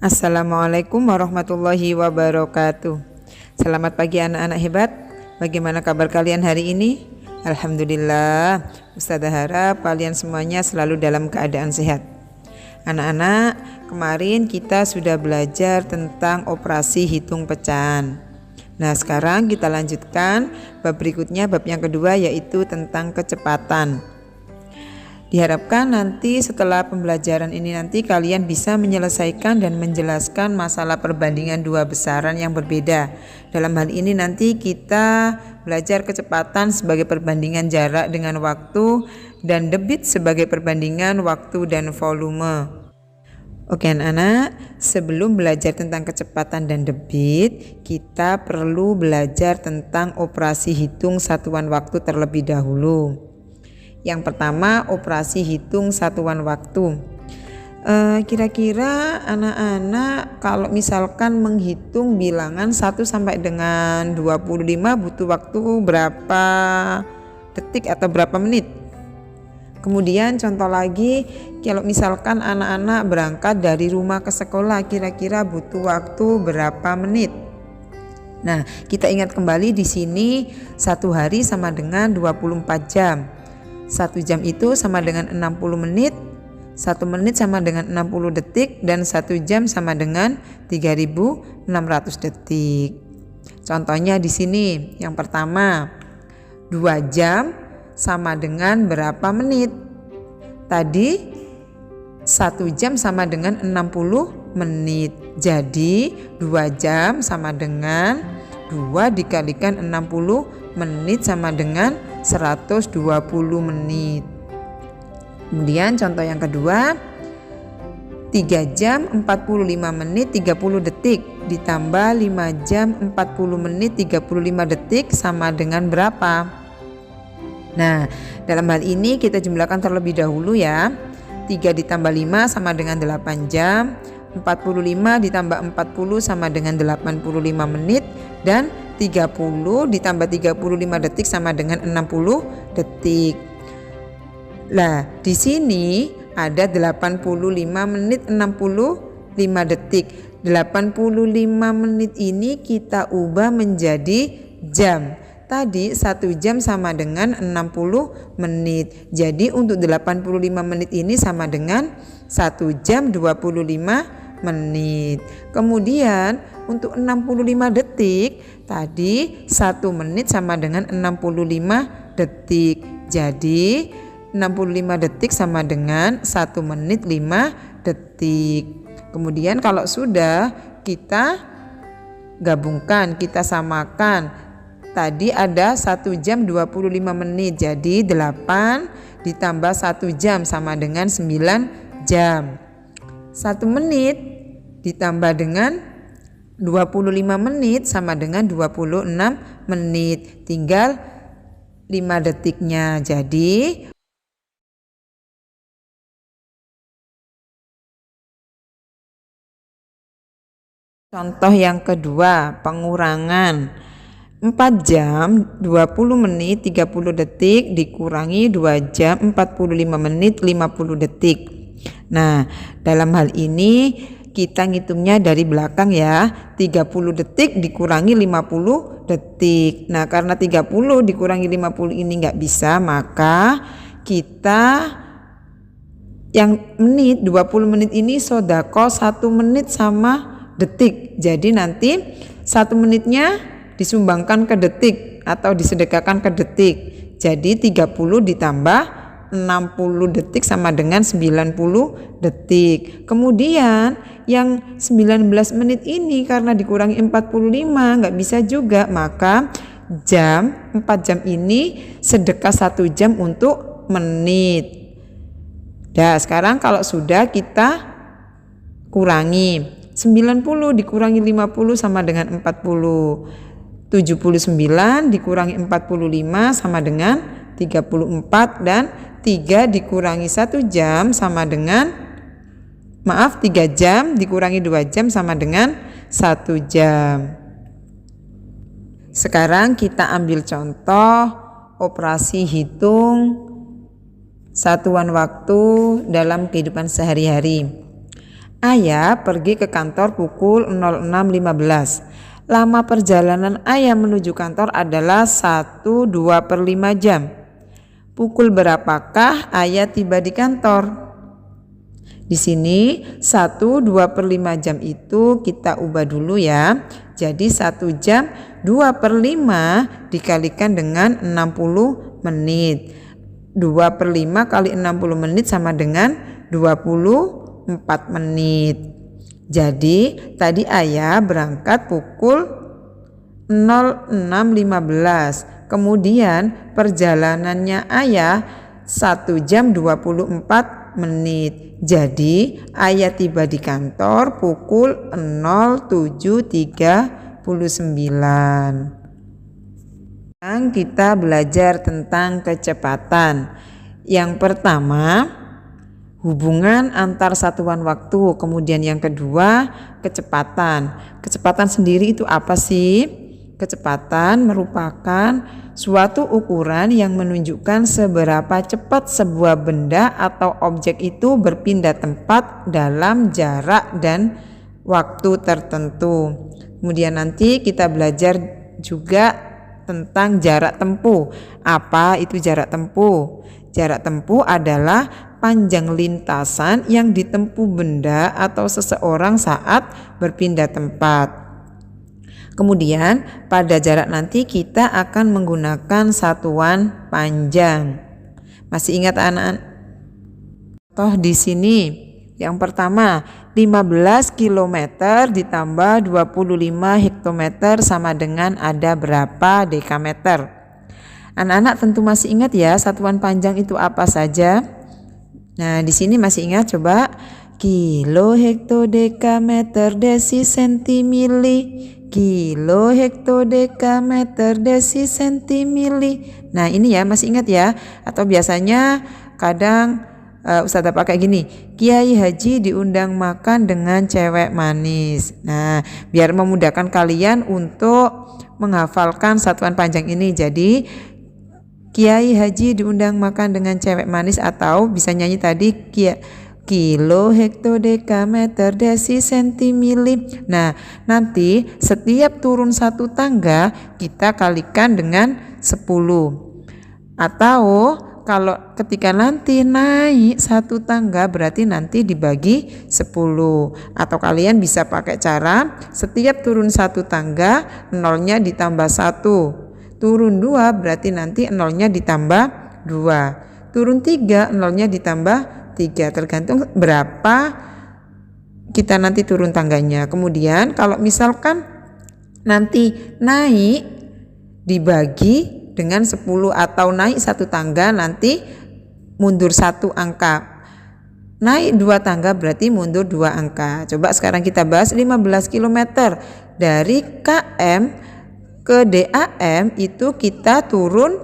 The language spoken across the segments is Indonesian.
Assalamualaikum warahmatullahi wabarakatuh. Selamat pagi anak-anak hebat. Bagaimana kabar kalian hari ini? Alhamdulillah, Ustazah harap kalian semuanya selalu dalam keadaan sehat. Anak-anak, kemarin kita sudah belajar tentang operasi hitung pecahan. Nah, sekarang kita lanjutkan bab berikutnya, bab yang kedua, yaitu tentang kecepatan. Diharapkan nanti setelah pembelajaran ini nanti kalian bisa menyelesaikan dan menjelaskan masalah perbandingan dua besaran yang berbeda. Dalam hal ini nanti kita belajar kecepatan sebagai perbandingan jarak dengan waktu dan debit sebagai perbandingan waktu dan volume. Oke anak-anak, sebelum belajar tentang kecepatan dan debit, kita perlu belajar tentang operasi hitung satuan waktu terlebih dahulu. Yang pertama, operasi hitung satuan waktu. Kira-kira anak-anak kalau misalkan menghitung bilangan 1 sampai dengan 25 butuh waktu berapa detik atau berapa menit? Kemudian contoh lagi, kalau misalkan anak-anak berangkat dari rumah ke sekolah, kira-kira butuh waktu berapa menit? Nah, kita ingat kembali di sini 1 hari sama dengan 24 jam. 1 jam itu sama dengan 60 menit, 1 menit sama dengan 60 detik, dan 1 jam sama dengan 3600 detik. Contohnya di sini, yang pertama, 2 jam sama dengan berapa menit? Tadi 1 jam sama dengan 60 menit. Jadi 2 jam sama dengan 2 dikalikan 60 menit sama dengan 120 menit. Kemudian contoh yang kedua, 3 jam 45 menit 30 detik ditambah 5 jam 40 menit 35 detik sama dengan berapa? Nah, dalam hal ini kita jumlahkan terlebih dahulu ya. 3 ditambah 5 sama dengan 8 jam, 45 ditambah 40 sama dengan 85 menit, dan 30 ditambah 35 detik sama dengan 60 detik. Nah, di sini ada 85 menit 65 detik. 85 menit ini kita ubah menjadi jam. Tadi 1 jam sama dengan 60 menit. Jadi untuk 85 menit ini sama dengan 1 jam 25 menit. Kemudian untuk 65 detik tadi 1 menit sama dengan 65 detik. Jadi 65 detik sama dengan 1 menit 5 detik. Kemudian kalau sudah kita gabungkan, kita samakan. Tadi ada 1 jam 25 menit. Jadi 8 ditambah 1 jam sama dengan 9 jam. 1 menit ditambah dengan 25 menit sama dengan 26 menit. Tinggal 5 detiknya. Jadi contoh yang kedua, pengurangan 4 jam 20 menit 30 detik dikurangi 2 jam 45 menit 50 detik. Nah, dalam hal ini kita ngitungnya dari belakang ya. 30 detik dikurangi 50 detik. Nah, karena 30 dikurangi 50 ini nggak bisa, maka kita yang menit 20 menit ini sodako 1 menit sama detik. Jadi nanti 1 menitnya disumbangkan ke detik atau disedekahkan ke detik. Jadi 30 ditambah 60 detik sama dengan 90 detik. Kemudian yang 19 menit ini karena dikurangi 45 nggak bisa juga, maka 4 jam ini sedekah 1 jam untuk menit. Nah, sekarang kalau sudah kita kurangi 90 dikurangi 50 sama dengan 40. 79 dikurangi 45 sama dengan 34, dan 3 dikurangi 1 jam sama dengan 3 jam dikurangi 2 jam sama dengan 1 jam. Sekarang kita ambil contoh operasi hitung satuan waktu dalam kehidupan sehari-hari. Ayah pergi ke kantor pukul 06.15. Lama perjalanan ayah menuju kantor adalah 1/2/5 jam. Pukul berapakah ayah tiba di kantor? Di sini 1/2/5 jam itu kita ubah dulu ya. Jadi 1 jam 2/5 dikalikan dengan 60 menit. 2/5 kali 60 menit sama dengan 24 menit. Jadi tadi ayah berangkat pukul 06.15. Kemudian perjalanannya ayah 1 jam 24 menit. Jadi ayah tiba di kantor pukul 07.39. Sekarang kita belajar tentang kecepatan. Yang pertama, hubungan antar satuan waktu. Kemudian yang kedua, kecepatan. Kecepatan sendiri itu apa sih? Kecepatan merupakan suatu ukuran yang menunjukkan seberapa cepat sebuah benda atau objek itu berpindah tempat dalam jarak dan waktu tertentu. Kemudian nanti kita belajar juga tentang jarak tempuh. Apa itu jarak tempuh? Jarak tempuh adalah panjang lintasan yang ditempuh benda atau seseorang saat berpindah tempat. Kemudian pada jarak nanti kita akan menggunakan satuan panjang. Masih ingat anak-anak? Toh di sini yang pertama 15 km ditambah 25 hektometer sama dengan ada berapa dekameter? Anak-anak tentu masih ingat ya satuan panjang itu apa saja? Nah, di sini masih ingat, coba. Kilo, hekto, dekameter, desi, sentimili. Kilo, hekto, dekameter, desi, sentimili. Nah, ini ya masih ingat ya? Atau biasanya kadang Ustazah pakai gini, Kiai Haji diundang makan dengan cewek manis. Nah, biar memudahkan kalian untuk menghafalkan satuan panjang ini. Jadi Kiai Haji diundang makan dengan cewek manis, atau bisa nyanyi tadi kilo, hekto, dekameter, desi, sentimili. Nah, nanti setiap turun satu tangga kita kalikan dengan 10. Atau kalau ketika nanti naik satu tangga berarti nanti dibagi 10. Atau kalian bisa pakai cara setiap turun satu tangga nolnya ditambah 1. Turun 2 berarti nanti nolnya ditambah 2. Turun 3 nolnya ditambah 3. Tergantung berapa kita nanti turun tangganya. Kemudian kalau misalkan nanti naik dibagi dengan 10 atau naik satu tangga nanti mundur satu angka. Naik 2 tangga berarti mundur 2 angka. Coba sekarang kita bahas 15 km. Dari KM ke DAM itu kita turun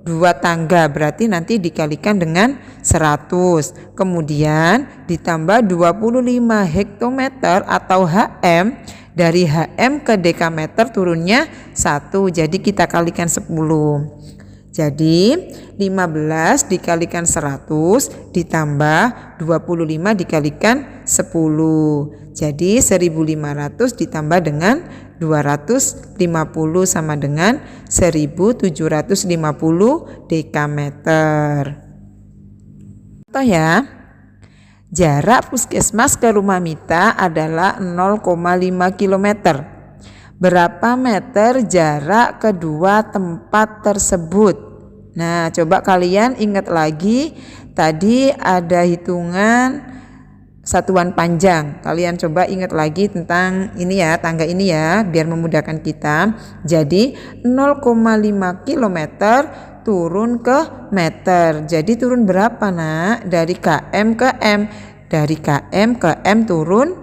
2 tangga, berarti nanti dikalikan dengan 100. Kemudian ditambah 25 hektometer atau HM. Dari HM ke dekameter turunnya 1, jadi kita kalikan 10. Jadi 15 dikalikan 100 ditambah 25 dikalikan 10. Jadi 1500 ditambah dengan 250 sama dengan 1750 dekameter. Contoh ya. Jarak puskesmas ke rumah Mita adalah 0,5 km. Berapa meter jarak kedua tempat tersebut? Nah, coba kalian ingat lagi, tadi ada hitungan satuan panjang. Kalian coba ingat lagi tentang ini ya, tangga ini ya, biar memudahkan kita. Jadi 0,5 km turun ke meter. Jadi turun berapa nak? Dari KM ke M. Dari KM ke M turun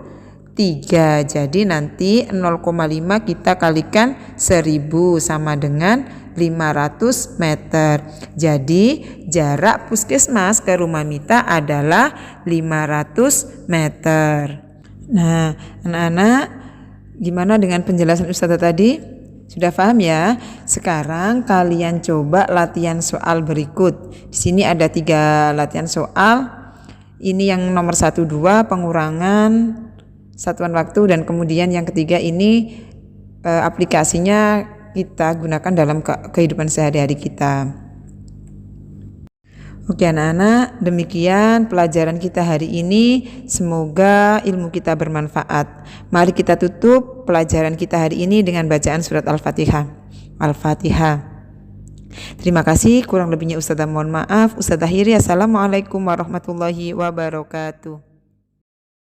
3. Jadi nanti 0,5 kita kalikan 1000 sama dengan 500 meter. Jadi jarak puskesmas ke rumah Mita adalah 500 meter. Nah, anak-anak, gimana dengan penjelasan Ustazah tadi? Sudah paham ya? Sekarang kalian coba latihan soal berikut. Di sini ada 3 latihan soal. Ini yang nomor 1, 2 pengurangan satuan waktu, dan kemudian yang ketiga ini aplikasinya kita gunakan dalam kehidupan sehari-hari kita. Oke anak-anak, demikian pelajaran kita hari ini. Semoga ilmu kita bermanfaat. Mari kita tutup pelajaran kita hari ini dengan bacaan surat Al-Fatihah. Al-Fatihah. Terima kasih, kurang lebihnya Ustazah mohon maaf. Ustazah akhiri, assalamualaikum warahmatullahi wabarakatuh.